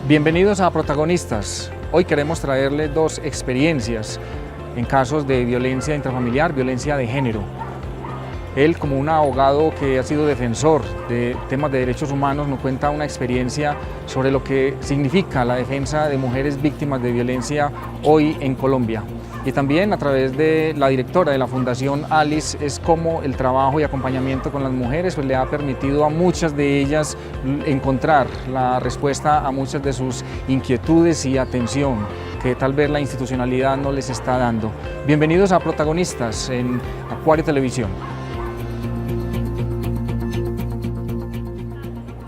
Bienvenidos a Protagonistas. Hoy queremos traerles dos experiencias en casos de violencia intrafamiliar, violencia de género. Él, como un abogado que ha sido defensor de temas de derechos humanos, nos cuenta una experiencia sobre lo que significa la defensa de mujeres víctimas de violencia hoy en Colombia. Y también a través de la directora de la Fundación Alice es cómo el trabajo y acompañamiento con las mujeres le ha permitido a muchas de ellas encontrar la respuesta a muchas de sus inquietudes y atención que tal vez la institucionalidad no les está dando. Bienvenidos a Protagonistas en Acuario Televisión.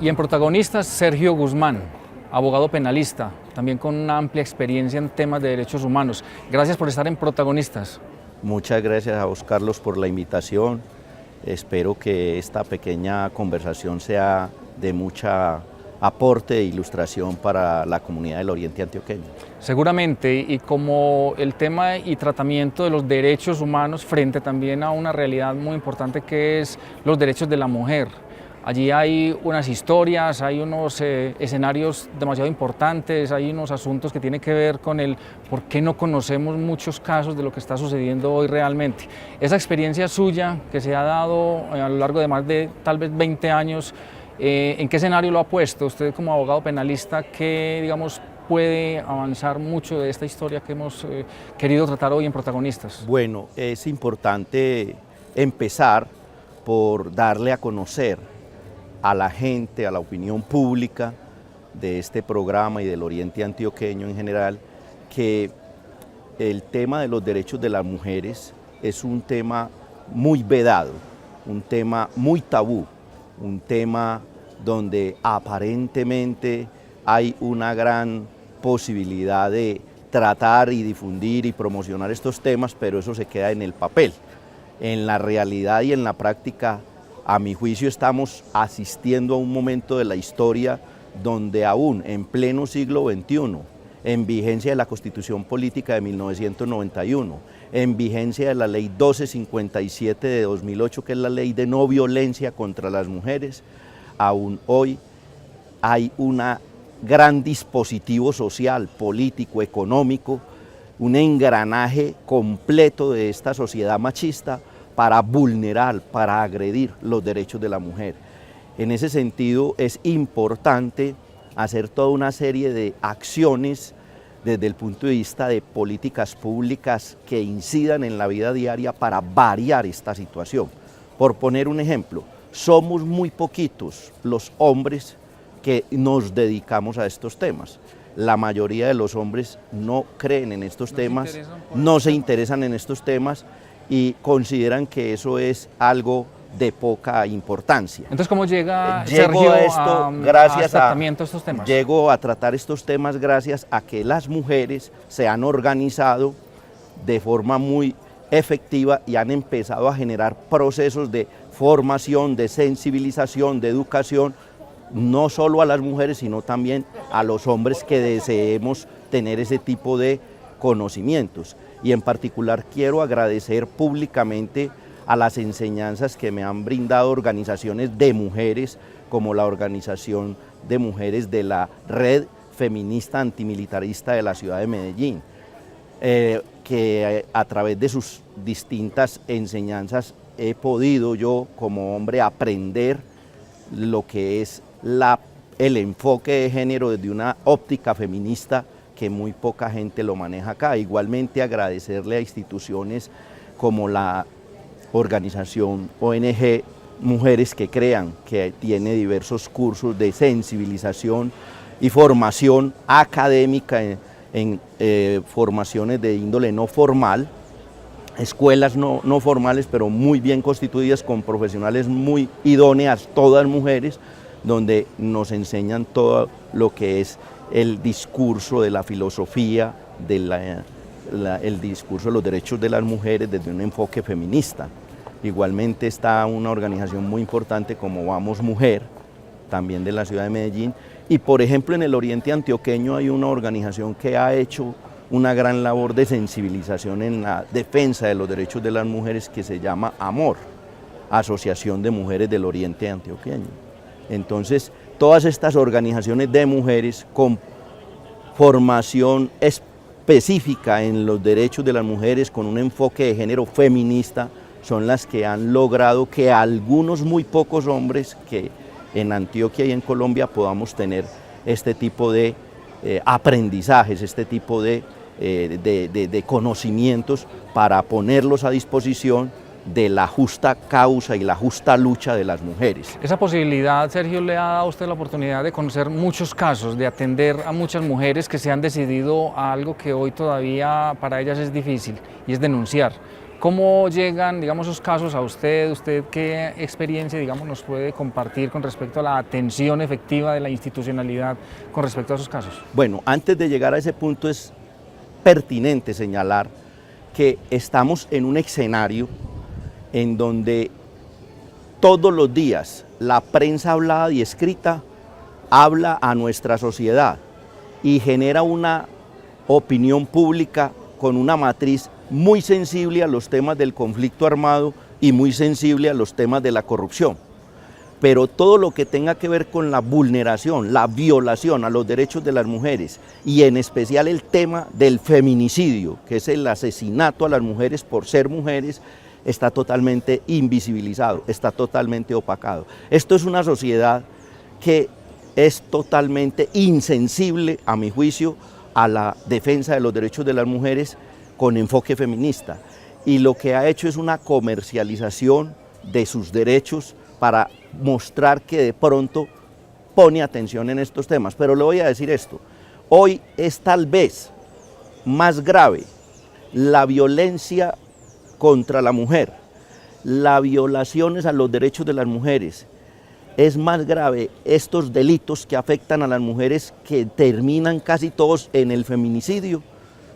Y en Protagonistas, Sergio Guzmán, abogado penalista, también con una amplia experiencia en temas de derechos humanos. Gracias por estar en Protagonistas. Muchas gracias a vos, Carlos, por la invitación. Espero que esta pequeña conversación sea de mucha aporte e ilustración para la comunidad del Oriente Antioqueño. Seguramente, y como el tema y tratamiento de los derechos humanos frente también a una realidad muy importante que es los derechos de la mujer. Allí hay unas historias, hay unos escenarios demasiado importantes, hay unos asuntos que tienen que ver con el por qué no conocemos muchos casos de lo que está sucediendo hoy realmente. Esa experiencia suya que se ha dado a lo largo de más de tal vez 20 años, ¿en qué escenario lo ha puesto? Usted como abogado penalista, ¿qué, digamos, puede avanzar mucho de esta historia que hemos querido tratar hoy en Protagonistas? Bueno, es importante empezar por darle a conocer a la gente, a la opinión pública de este programa y del Oriente Antioqueño en general, que el tema de los derechos de las mujeres es un tema muy vedado, un tema muy tabú, un tema donde aparentemente hay una gran posibilidad de tratar y difundir y promocionar estos temas, pero eso se queda en el papel. En la realidad y en la práctica, a mi juicio, estamos asistiendo a un momento de la historia donde aún en pleno siglo XXI, en vigencia de la Constitución Política de 1991, en vigencia de la Ley 1257 de 2008, que es la ley de no violencia contra las mujeres, aún hoy hay un gran dispositivo social, político, económico, un engranaje completo de esta sociedad machista para vulnerar, para agredir los derechos de la mujer. En ese sentido es importante hacer toda una serie de acciones desde el punto de vista de políticas públicas que incidan en la vida diaria para variar esta situación. Por poner un ejemplo, somos muy poquitos los hombres que nos dedicamos a estos temas. La mayoría de los hombres no creen en estos temas, no se interesan en estos temas y consideran que eso es algo de poca importancia. Entonces, ¿cómo llega Sergio gracias al tratamiento de estos temas? Llego a tratar estos temas gracias a que las mujeres se han organizado de forma muy efectiva y han empezado a generar procesos de formación, de sensibilización, de educación, no solo a las mujeres, sino también a los hombres que deseemos tener ese tipo de conocimientos. Y en particular quiero agradecer públicamente a las enseñanzas que me han brindado organizaciones de mujeres, como la Organización de Mujeres de la Red Feminista Antimilitarista de la ciudad de Medellín, que a través de sus distintas enseñanzas he podido yo como hombre aprender lo que es el enfoque de género desde una óptica feminista que muy poca gente lo maneja acá. Igualmente agradecerle a instituciones como la organización ONG Mujeres que Crean, que tiene diversos cursos de sensibilización y formación académica en formaciones de índole no formal, escuelas no formales, pero muy bien constituidas con profesionales muy idóneas, todas mujeres, donde nos enseñan todo lo que es el discurso de la filosofía, el discurso de los derechos de las mujeres desde un enfoque feminista. Igualmente está una organización muy importante como Vamos Mujer, también de la ciudad de Medellín, y por ejemplo en el Oriente Antioqueño hay una organización que ha hecho una gran labor de sensibilización en la defensa de los derechos de las mujeres que se llama AMOR, Asociación de Mujeres del Oriente Antioqueño. Entonces, todas estas organizaciones de mujeres con formación específica en los derechos de las mujeres con un enfoque de género feminista son las que han logrado que algunos muy pocos hombres que en Antioquia y en Colombia podamos tener este tipo de aprendizajes, este tipo de conocimientos para ponerlos a disposición de la justa causa y la justa lucha de las mujeres. Esa posibilidad, Sergio, le ha dado a usted la oportunidad de conocer muchos casos, de atender a muchas mujeres que se han decidido a algo que hoy todavía para ellas es difícil, y es denunciar. ¿Cómo llegan, digamos, esos casos a usted? ¿Usted qué experiencia, digamos, nos puede compartir con respecto a la atención efectiva de la institucionalidad con respecto a esos casos? Bueno, antes de llegar a ese punto es pertinente señalar que estamos en un escenario en donde todos los días la prensa hablada y escrita habla a nuestra sociedad y genera una opinión pública con una matriz muy sensible a los temas del conflicto armado y muy sensible a los temas de la corrupción. Pero todo lo que tenga que ver con la vulneración, la violación a los derechos de las mujeres y en especial el tema del feminicidio, que es el asesinato a las mujeres por ser mujeres, está totalmente invisibilizado, está totalmente opacado. Esto es una sociedad que es totalmente insensible, a mi juicio, a la defensa de los derechos de las mujeres con enfoque feminista. Y lo que ha hecho es una comercialización de sus derechos para mostrar que de pronto pone atención en estos temas. Pero le voy a decir esto, hoy es tal vez más grave la violencia contra la mujer, las violaciones a los derechos de las mujeres, es más grave estos delitos que afectan a las mujeres que terminan casi todos en el feminicidio,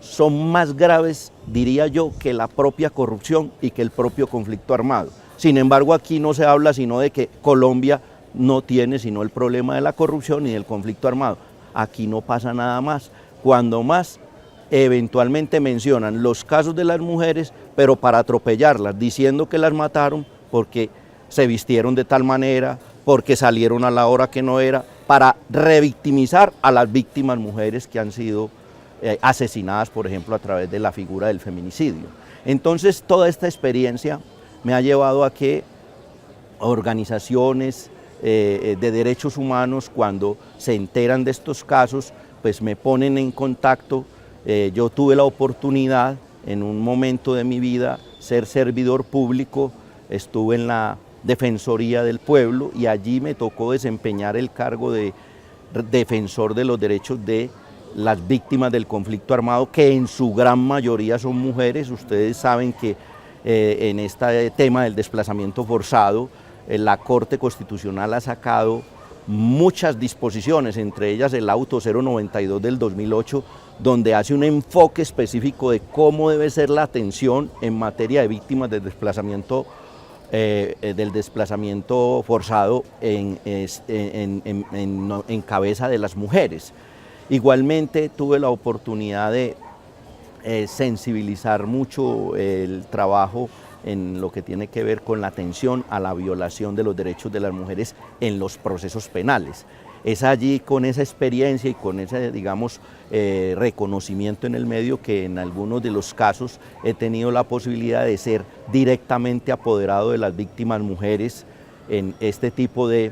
son más graves, diría yo, que la propia corrupción y que el propio conflicto armado. Sin embargo, aquí no se habla sino de que Colombia no tiene sino el problema de la corrupción y del conflicto armado. Aquí no pasa nada más. Cuando más, eventualmente mencionan los casos de las mujeres, pero para atropellarlas, diciendo que las mataron porque se vistieron de tal manera, porque salieron a la hora que no era, para revictimizar a las víctimas mujeres que han sido asesinadas, por ejemplo, a través de la figura del feminicidio. Entonces, toda esta experiencia me ha llevado a que organizaciones de derechos humanos, cuando se enteran de estos casos, pues me ponen en contacto. Yo tuve la oportunidad en un momento de mi vida ser servidor público, estuve en la Defensoría del Pueblo y allí me tocó desempeñar el cargo de defensor de los derechos de las víctimas del conflicto armado, que en su gran mayoría son mujeres. Ustedes saben que en este tema del desplazamiento forzado, la Corte Constitucional ha sacado muchas disposiciones, entre ellas el auto 092 del 2008, donde hace un enfoque específico de cómo debe ser la atención en materia de víctimas del desplazamiento forzado en cabeza de las mujeres. Igualmente tuve la oportunidad de sensibilizar mucho el trabajo en lo que tiene que ver con la atención a la violación de los derechos de las mujeres en los procesos penales. Es allí, con esa experiencia y con ese, digamos, reconocimiento en el medio, que en algunos de los casos he tenido la posibilidad de ser directamente apoderado de las víctimas mujeres en este tipo de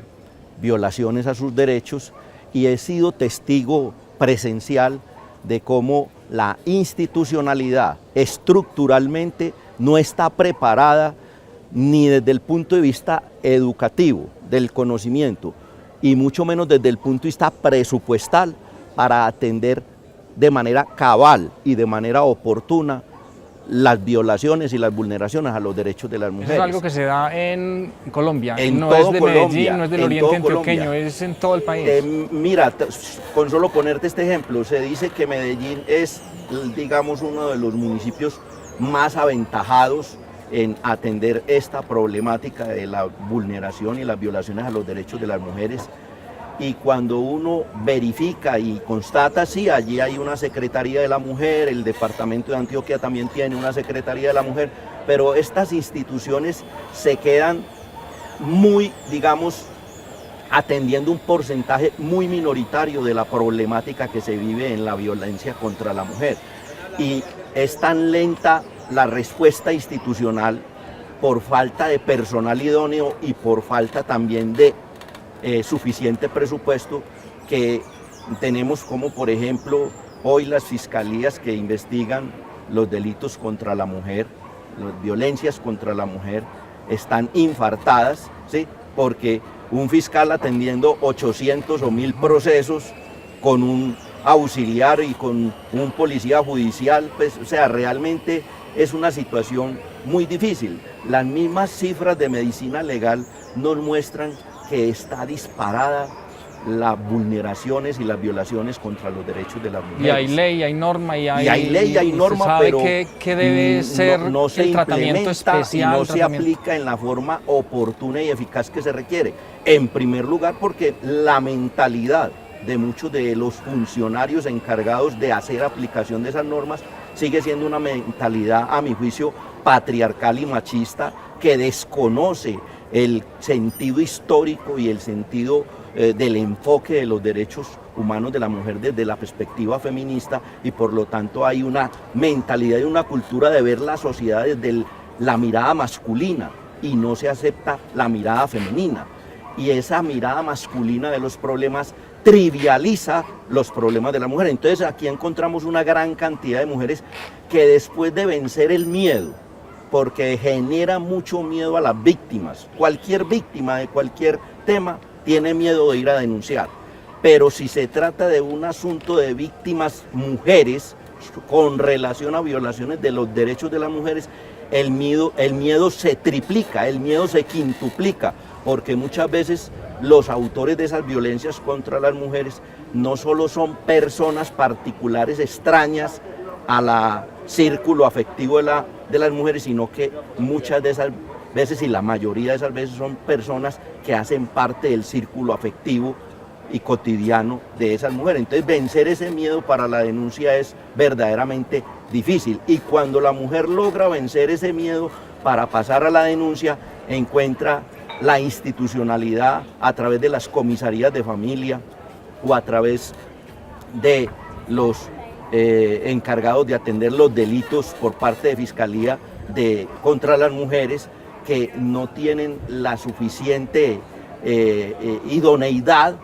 violaciones a sus derechos, y he sido testigo presencial de cómo la institucionalidad estructuralmente no está preparada ni desde el punto de vista educativo, del conocimiento, y mucho menos desde el punto de vista presupuestal para atender de manera cabal y de manera oportuna las violaciones y las vulneraciones a los derechos de las mujeres. Eso es algo que se da en Colombia, no es de Colombia, Medellín, no es del oriente antioqueño, es en todo el país. Mira, con solo ponerte este ejemplo, se dice que Medellín es, digamos, uno de los municipios más aventajados en atender esta problemática de la vulneración y las violaciones a los derechos de las mujeres. Y cuando uno verifica y constata, sí, allí hay una Secretaría de la Mujer, el departamento de Antioquia también tiene una Secretaría de la Mujer, pero estas instituciones se quedan muy, digamos, atendiendo un porcentaje muy minoritario de la problemática que se vive en la violencia contra la mujer. Y es tan lenta la respuesta institucional por falta de personal idóneo y por falta también de suficiente presupuesto, que tenemos como por ejemplo hoy las fiscalías que investigan los delitos contra la mujer, las violencias contra la mujer, están infartadas, ¿sí? Porque un fiscal atendiendo 800 o 1000 procesos con un auxiliar y con un policía judicial, pues, o sea, realmente es una situación muy difícil. Las mismas cifras de medicina legal nos muestran que está disparada las vulneraciones y las violaciones contra los derechos de las mujeres. Y hay ley, hay norma, y hay ley, hay norma, sabe pero qué debe ser no se el tratamiento especial. Y no se aplica en la forma oportuna y eficaz que se requiere. En primer lugar, porque la mentalidad de muchos de los funcionarios encargados de hacer aplicación de esas normas sigue siendo una mentalidad, a mi juicio, patriarcal y machista, que desconoce el sentido histórico y el sentido del enfoque de los derechos humanos de la mujer desde la perspectiva feminista, y por lo tanto hay una mentalidad y una cultura de ver la sociedad desde la mirada masculina y no se acepta la mirada femenina. Y esa mirada masculina de los problemas trivializa los problemas de la mujer. Entonces aquí encontramos una gran cantidad de mujeres que después de vencer el miedo, porque genera mucho miedo a las víctimas, cualquier víctima de cualquier tema tiene miedo de ir a denunciar, pero si se trata de un asunto de víctimas mujeres con relación a violaciones de los derechos de las mujeres, el miedo se triplica, el miedo se quintuplica, porque muchas veces los autores de esas violencias contra las mujeres no solo son personas particulares extrañas a la círculo afectivo de las mujeres, sino que muchas de esas veces, y la mayoría de esas veces, son personas que hacen parte del círculo afectivo y cotidiano de esas mujeres. Entonces vencer ese miedo para la denuncia es verdaderamente difícil, y cuando la mujer logra vencer ese miedo para pasar a la denuncia, encuentra la institucionalidad a través de las comisarías de familia o a través de los encargados de atender los delitos por parte de Fiscalía contra las mujeres, que no tienen la suficiente idoneidad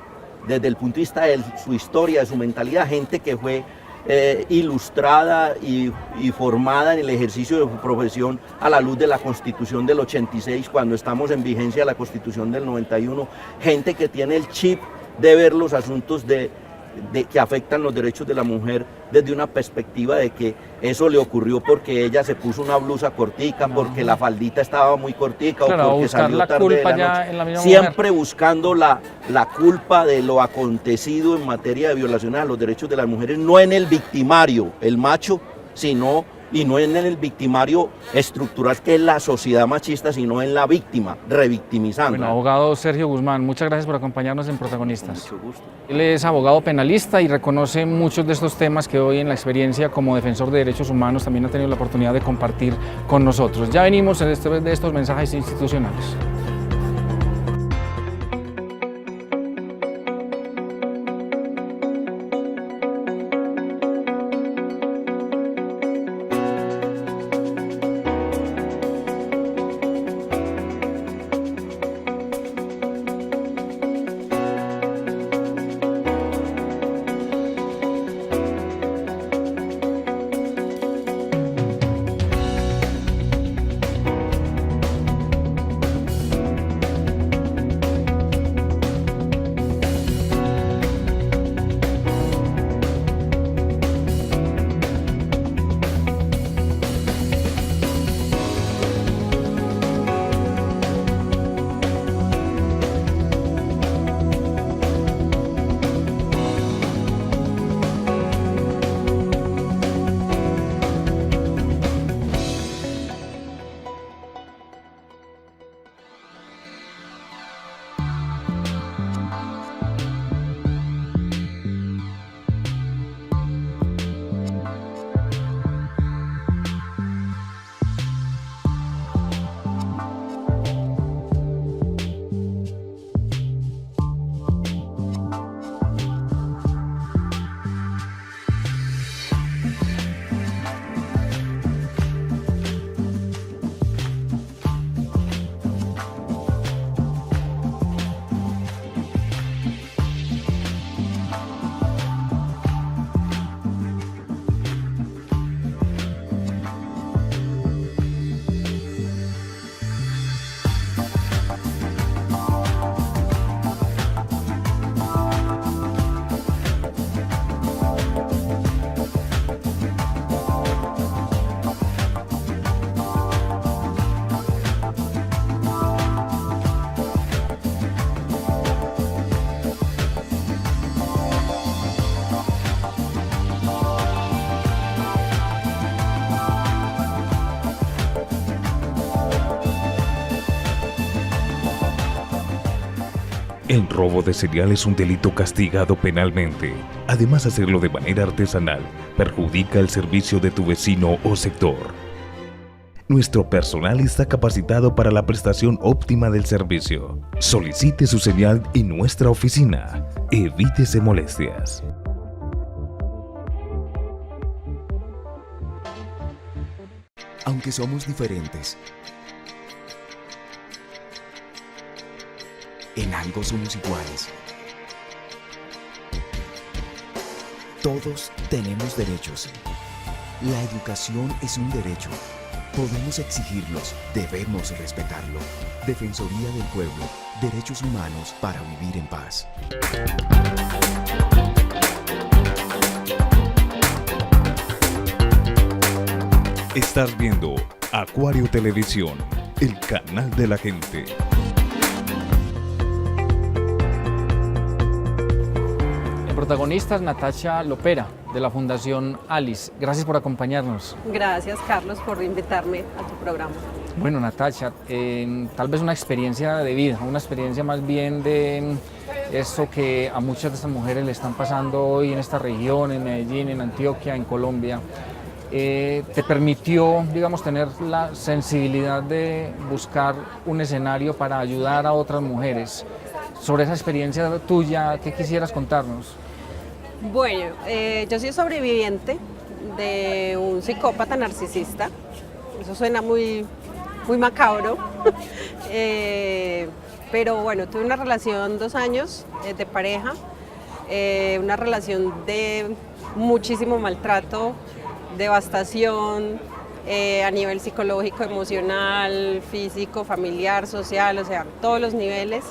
desde el punto de vista de su historia, de su mentalidad, gente que fue ilustrada y formada en el ejercicio de su profesión a la luz de la Constitución del 86, cuando estamos en vigencia la Constitución del 91, gente que tiene el chip de ver los asuntos que afectan los derechos de la mujer desde una perspectiva de que eso le ocurrió porque ella se puso una blusa cortica, porque la faldita estaba muy cortica, claro, o porque salió tarde de la noche, siempre buscando la culpa de lo acontecido en materia de violaciones a los derechos de las mujeres, no en el victimario, el macho, y no en el victimario estructural que es la sociedad machista, sino en la víctima, revictimizando. Bueno, abogado Sergio Guzmán, muchas gracias por acompañarnos en Protagonistas. Con mucho gusto. Él es abogado penalista y reconoce muchos de estos temas que hoy en la experiencia como defensor de derechos humanos también ha tenido la oportunidad de compartir con nosotros. Ya venimos de estos mensajes institucionales. El robo de cereal es un delito castigado penalmente. Además, hacerlo de manera artesanal perjudica el servicio de tu vecino o sector. Nuestro personal está capacitado para la prestación óptima del servicio. Solicite su señal en nuestra oficina. Evítese molestias. Aunque somos diferentes, en algo somos iguales. Todos tenemos derechos. La educación es un derecho. Podemos exigirlos, debemos respetarlo. Defensoría del Pueblo, derechos humanos para vivir en paz. Estás viendo Acuario Televisión, el canal de la gente. El protagonista es Natacha Lopera, de la Fundación Alice. Gracias por acompañarnos. Gracias, Carlos, por invitarme a tu programa. Bueno, Natacha, tal vez una experiencia de vida, una experiencia más bien de eso que a muchas de estas mujeres le están pasando hoy en esta región, en Medellín, en Antioquia, en Colombia. Te permitió, digamos, tener la sensibilidad de buscar un escenario para ayudar a otras mujeres. Sobre esa experiencia tuya, ¿qué quisieras contarnos? Bueno, yo soy sobreviviente de un psicópata narcisista. Eso suena muy macabro. Pero bueno, tuve una relación 2 años de pareja, una relación de muchísimo maltrato, devastación a nivel psicológico, emocional, físico, familiar, social, o sea, todos los niveles.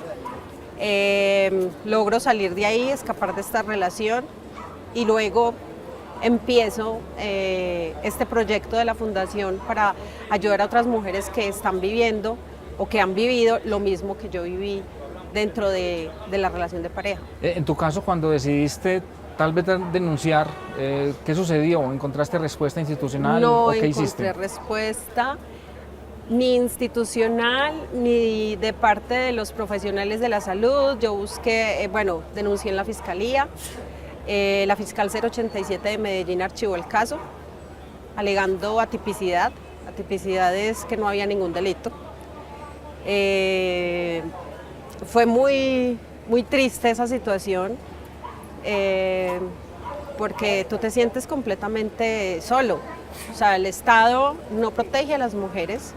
Logro salir de ahí, escapar de esta relación y luego empiezo este proyecto de la Fundación para ayudar a otras mujeres que están viviendo o que han vivido lo mismo que yo viví dentro de la relación de pareja. En tu caso, cuando decidiste tal vez denunciar, ¿qué sucedió? ¿Encontraste respuesta institucional o qué hiciste? No encontré respuesta ni institucional ni de parte de los profesionales de la salud. Yo busqué, denuncié en la Fiscalía. La fiscal 087 de Medellín archivó el caso, alegando atipicidad. Atipicidad es que no había ningún delito. Fue muy triste esa situación, porque tú te sientes completamente solo. O sea, el Estado no protege a las mujeres,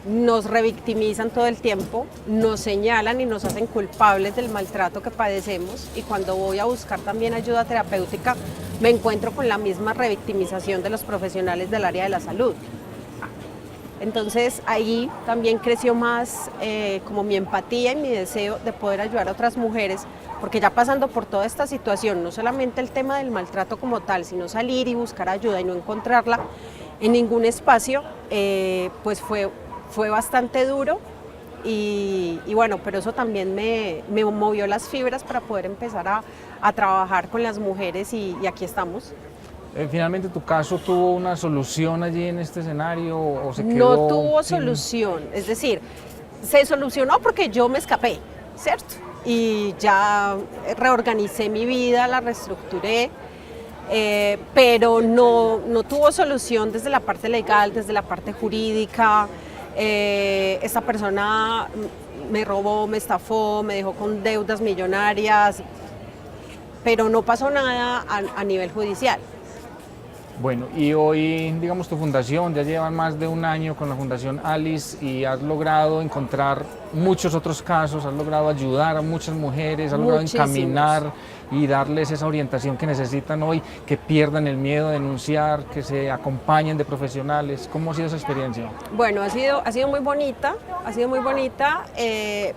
nos revictimizan todo el tiempo, nos señalan y nos hacen culpables del maltrato que padecemos, y cuando voy a buscar también ayuda terapéutica me encuentro con la misma revictimización de los profesionales del área de la salud. Entonces ahí también creció más como mi empatía y mi deseo de poder ayudar a otras mujeres, porque ya pasando por toda esta situación, no solamente el tema del maltrato como tal, sino salir y buscar ayuda y no encontrarla en ningún espacio, pues fue bastante duro y bueno, pero eso también me movió las fibras para poder empezar a trabajar con las mujeres y aquí estamos. ¿Finalmente tu caso tuvo una solución allí en este escenario o se quedó? No tuvo solución, es decir, se solucionó porque yo me escapé, ¿cierto? Y ya reorganicé mi vida, la reestructuré, pero no tuvo solución desde la parte legal, desde la parte jurídica. Esta persona me robó, me estafó, me dejó con deudas millonarias, pero no pasó nada a nivel judicial. Bueno, y hoy, digamos, tu fundación, ya llevan más de 1 año con la Fundación Alice y has logrado encontrar muchos otros casos, has logrado ayudar a muchas mujeres, has logrado encaminar y darles esa orientación que necesitan hoy, que pierdan el miedo a denunciar, que se acompañen de profesionales. ¿Cómo ha sido esa experiencia? Bueno, ha sido muy bonita,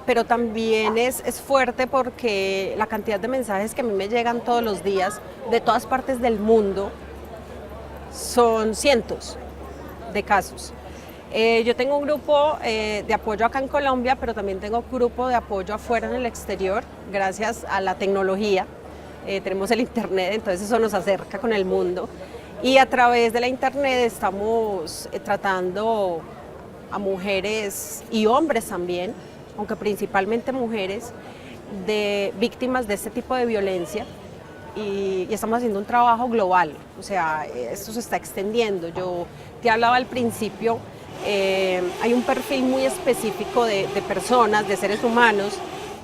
pero también es fuerte porque la cantidad de mensajes que a mí me llegan todos los días de todas partes del mundo son cientos de casos. Yo tengo un grupo de apoyo acá en Colombia, pero también tengo un grupo de apoyo afuera en el exterior, gracias a la tecnología. Tenemos el internet, entonces eso nos acerca con el mundo. Y a través de la internet estamos tratando a mujeres y hombres también, aunque principalmente mujeres, de víctimas de este tipo de violencia y estamos haciendo un trabajo global, o sea, esto se está extendiendo. Yo te hablaba al principio, hay un perfil muy específico de personas, de seres humanos,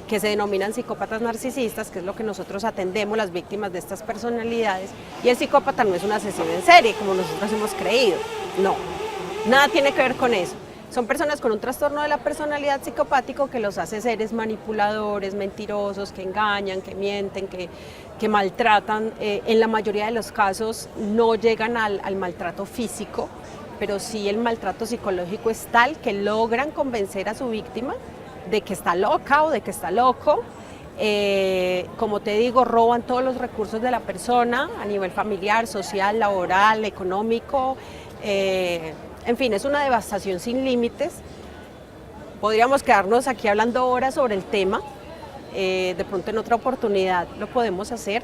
que se denominan psicópatas narcisistas, que es lo que nosotros atendemos, las víctimas de estas personalidades, y el psicópata no es un asesino en serie, como nosotros hemos creído, no, nada tiene que ver con eso. Son personas con un trastorno de la personalidad psicopático que los hace seres manipuladores, mentirosos, que engañan, que mienten, que maltratan. En la mayoría de los casos no llegan al maltrato físico, pero sí el maltrato psicológico es tal que logran convencer a su víctima de que está loca o de que está loco. Como te digo, roban todos los recursos de la persona a nivel familiar, social, laboral, económico. En fin, es una devastación sin límites. Podríamos quedarnos aquí hablando horas sobre el tema. De pronto en otra oportunidad lo podemos hacer.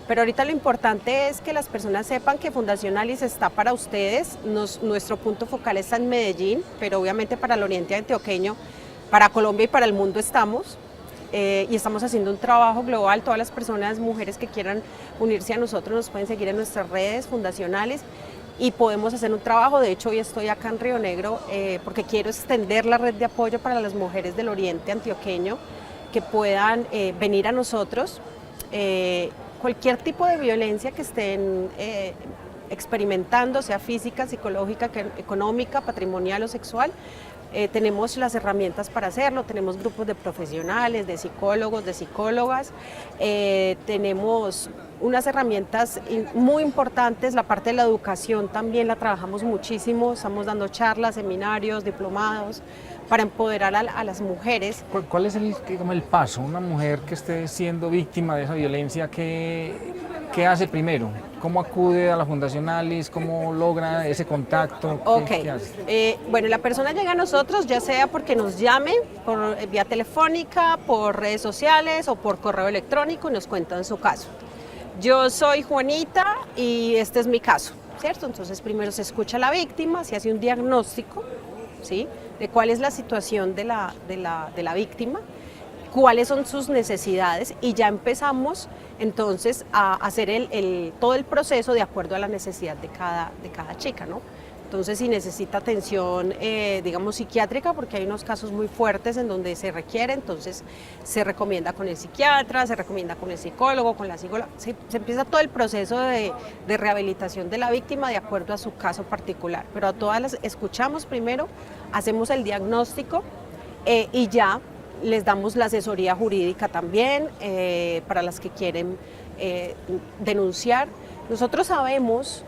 Pero ahorita lo importante es que las personas sepan que Fundación Alice está para ustedes. Nuestro punto focal está en Medellín, pero obviamente para el oriente antioqueño, para Colombia y para el mundo estamos. Y estamos haciendo un trabajo global. Todas las personas, mujeres que quieran unirse a nosotros nos pueden seguir en nuestras redes fundacionales y podemos hacer un trabajo. De hecho, hoy estoy acá en Río Negro porque quiero extender la red de apoyo para las mujeres del oriente antioqueño que puedan venir a nosotros. Cualquier tipo de violencia que estén experimentando, sea física, psicológica, económica, patrimonial o sexual, tenemos las herramientas para hacerlo, tenemos grupos de profesionales, de psicólogos, de psicólogas, tenemos unas herramientas muy importantes, la parte de la educación también la trabajamos muchísimo, estamos dando charlas, seminarios, diplomados para empoderar a las mujeres. ¿Cuál es el paso? Una mujer que esté siendo víctima de esa violencia, ¿qué hace primero? ¿Cómo acude a la Fundación Alice? ¿Cómo logra ese contacto? ¿Qué hace? Bueno, la persona llega a nosotros ya sea porque nos llame por vía telefónica, por redes sociales o por correo electrónico y nos cuentan su caso. Yo soy Juanita y este es mi caso, ¿cierto? Entonces primero se escucha a la víctima, se hace un diagnóstico, ¿sí?, de cuál es la situación de la víctima, cuáles son sus necesidades y ya empezamos entonces a hacer todo el proceso de acuerdo a la necesidad de cada chica, ¿no? Entonces si necesita atención, digamos, psiquiátrica, porque hay unos casos muy fuertes en donde se requiere, entonces se recomienda con el psiquiatra, se recomienda con el psicólogo, con la psicóloga, se empieza todo el proceso de rehabilitación de la víctima de acuerdo a su caso particular, pero a todas las escuchamos primero, hacemos el diagnóstico y ya les damos la asesoría jurídica también para las que quieren denunciar. Nosotros sabemos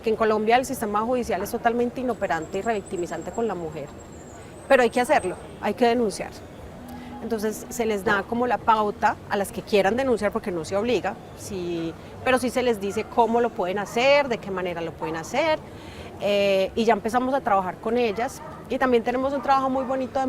que en Colombia el sistema judicial es totalmente inoperante y revictimizante con la mujer, pero hay que hacerlo, hay que denunciar. Entonces se les da como la pauta a las que quieran denunciar porque no se obliga, pero sí se les dice cómo lo pueden hacer, de qué manera lo pueden hacer y ya empezamos a trabajar con ellas y también tenemos un trabajo muy bonito de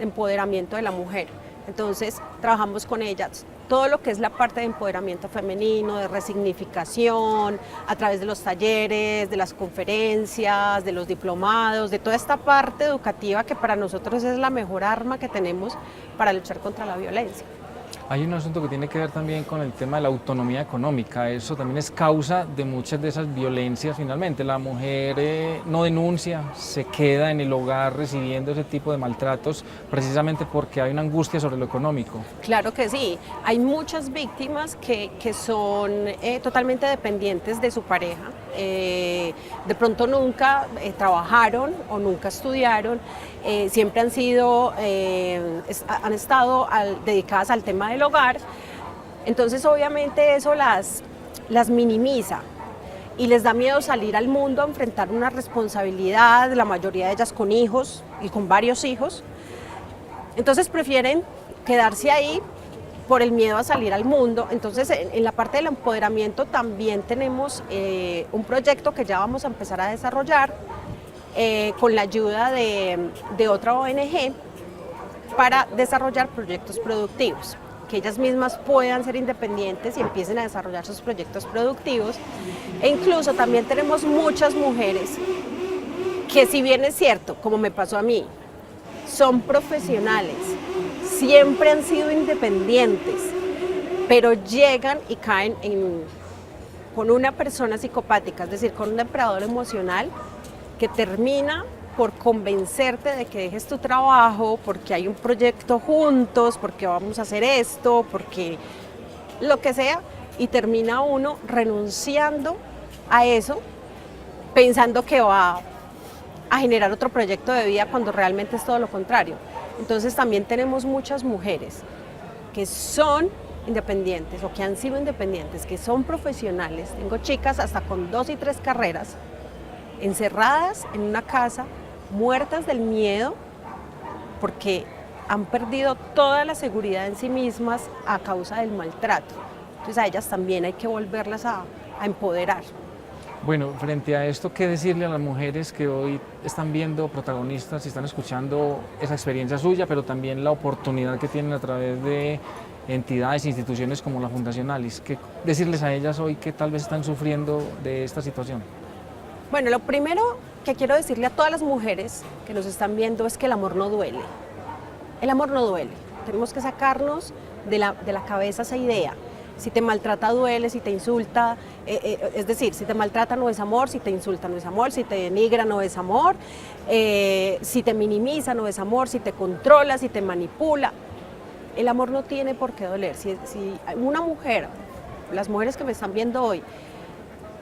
empoderamiento de la mujer. Entonces trabajamos con ellas todo lo que es la parte de empoderamiento femenino, de resignificación, a través de los talleres, de las conferencias, de los diplomados, de toda esta parte educativa que para nosotros es la mejor arma que tenemos para luchar contra la violencia. Hay un asunto que tiene que ver también con el tema de la autonomía económica. Eso también es causa de muchas de esas violencias finalmente. La mujer no denuncia, se queda en el hogar recibiendo ese tipo de maltratos precisamente porque hay una angustia sobre lo económico. Claro que sí. Hay muchas víctimas que son totalmente dependientes de su pareja. De pronto nunca trabajaron o nunca estudiaron. Siempre han estado dedicadas al tema del hogar, entonces obviamente eso las minimiza y les da miedo salir al mundo a enfrentar una responsabilidad, la mayoría de ellas con hijos y con varios hijos, entonces prefieren quedarse ahí por el miedo a salir al mundo. Entonces en la parte del empoderamiento también tenemos un proyecto que ya vamos a empezar a desarrollar con la ayuda de otra ONG para desarrollar proyectos productivos, que ellas mismas puedan ser independientes y empiecen a desarrollar sus proyectos productivos. E incluso también tenemos muchas mujeres que, si bien es cierto, como me pasó a mí, son profesionales, siempre han sido independientes, pero llegan y caen con una persona psicopática, es decir, con un depredador emocional que termina por convencerte de que dejes tu trabajo, porque hay un proyecto juntos, porque vamos a hacer esto, porque lo que sea, y termina uno renunciando a eso, pensando que va a generar otro proyecto de vida cuando realmente es todo lo contrario. Entonces también tenemos muchas mujeres que son independientes o que han sido independientes, que son profesionales. Tengo chicas hasta con 2 y 3 carreras, encerradas en una casa, muertas del miedo, porque han perdido toda la seguridad en sí mismas a causa del maltrato. Entonces a ellas también hay que volverlas a empoderar. Bueno, frente a esto, ¿qué decirle a las mujeres que hoy están viendo protagonistas y están escuchando esa experiencia suya, pero también la oportunidad que tienen a través de entidades e instituciones como la Fundación Alice? ¿Qué decirles a ellas hoy que tal vez están sufriendo de esta situación? Bueno, lo primero que quiero decirle a todas las mujeres que nos están viendo es que el amor no duele. El amor no duele. Tenemos que sacarnos de la cabeza esa idea. Si te maltrata duele, si te insulta, es decir, si te maltrata no es amor, si te insulta no es amor, si te denigra no es amor, si te minimiza no es amor, si te controla, si te manipula. El amor no tiene por qué doler. Si una mujer, las mujeres que me están viendo hoy,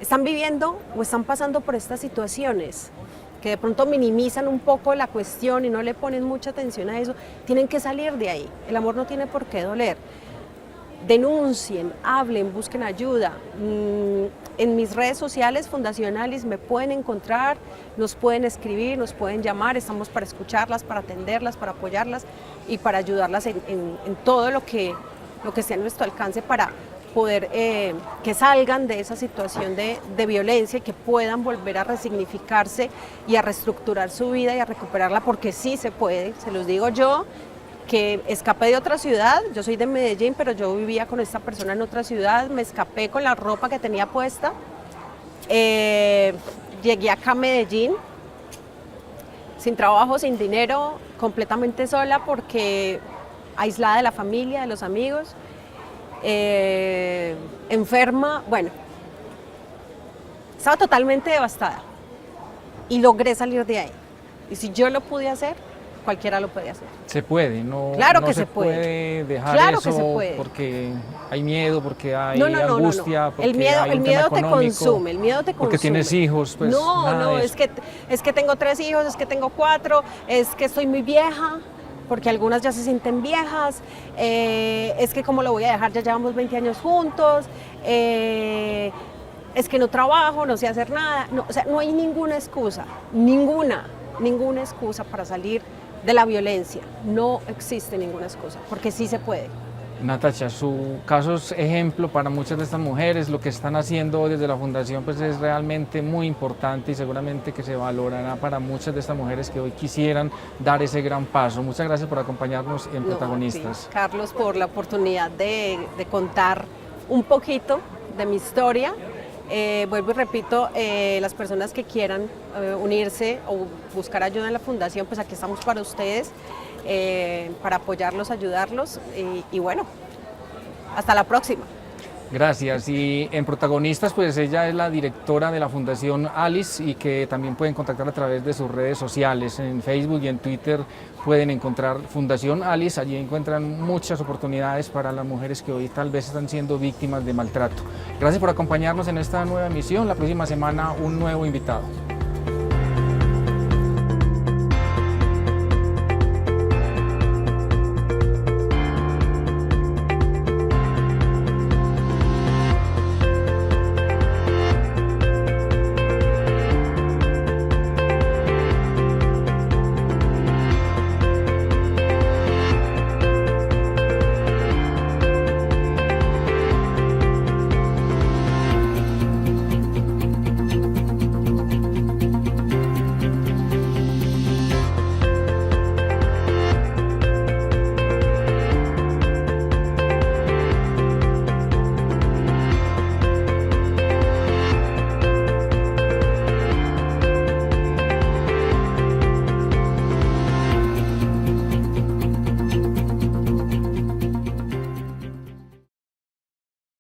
están viviendo o están pasando por estas situaciones que de pronto minimizan un poco la cuestión y no le ponen mucha atención a eso, tienen que salir de ahí. El amor no tiene por qué doler. Denuncien, hablen, busquen ayuda. En mis redes sociales, Fundación Alice, me pueden encontrar, nos pueden escribir, nos pueden llamar, estamos para escucharlas, para atenderlas, para apoyarlas y para ayudarlas en todo lo que esté a nuestro alcance para poder que salgan de esa situación de violencia y que puedan volver a resignificarse y a reestructurar su vida y a recuperarla, porque sí se puede, se los digo yo, que escapé de otra ciudad. Yo soy de Medellín, pero yo vivía con esta persona en otra ciudad, me escapé con la ropa que tenía puesta, llegué acá a Medellín, sin trabajo, sin dinero, completamente sola, porque aislada de la familia, de los amigos, enferma, bueno, estaba totalmente devastada y logré salir de ahí. Y si yo lo pude hacer, cualquiera lo puede hacer. Se puede, no, claro no que se puede dejar claro eso que se puede. Porque hay miedo, porque hay no, angustia, porque el miedo, hay un el miedo tema te económico, consume, el miedo te consume. porque tienes hijos, pues no, de es que tengo 3 hijos, es que tengo 4, es que estoy muy vieja, porque algunas ya se sienten viejas, es que cómo lo voy a dejar, ya llevamos 20 años juntos, es que no trabajo, no sé hacer nada, no, o sea, no hay ninguna excusa, ninguna excusa para salir de la violencia, no existe ninguna excusa, porque sí se puede. Natacha, su caso es ejemplo para muchas de estas mujeres. Lo que están haciendo desde la Fundación pues es realmente muy importante y seguramente que se valorará para muchas de estas mujeres que hoy quisieran dar ese gran paso. Muchas gracias por acompañarnos en Protagonistas. Sí, Carlos, por la oportunidad de contar un poquito de mi historia. Vuelvo y repito, las personas que quieran unirse o buscar ayuda en la Fundación, pues aquí estamos para ustedes, para apoyarlos, ayudarlos y bueno, hasta la próxima. Gracias. Y en Protagonistas, pues ella es la directora de la Fundación Alice y que también pueden contactar a través de sus redes sociales. En Facebook y en Twitter pueden encontrar Fundación Alice. Allí encuentran muchas oportunidades para las mujeres que hoy tal vez están siendo víctimas de maltrato. Gracias por acompañarnos en esta nueva emisión. La próxima semana un nuevo invitado.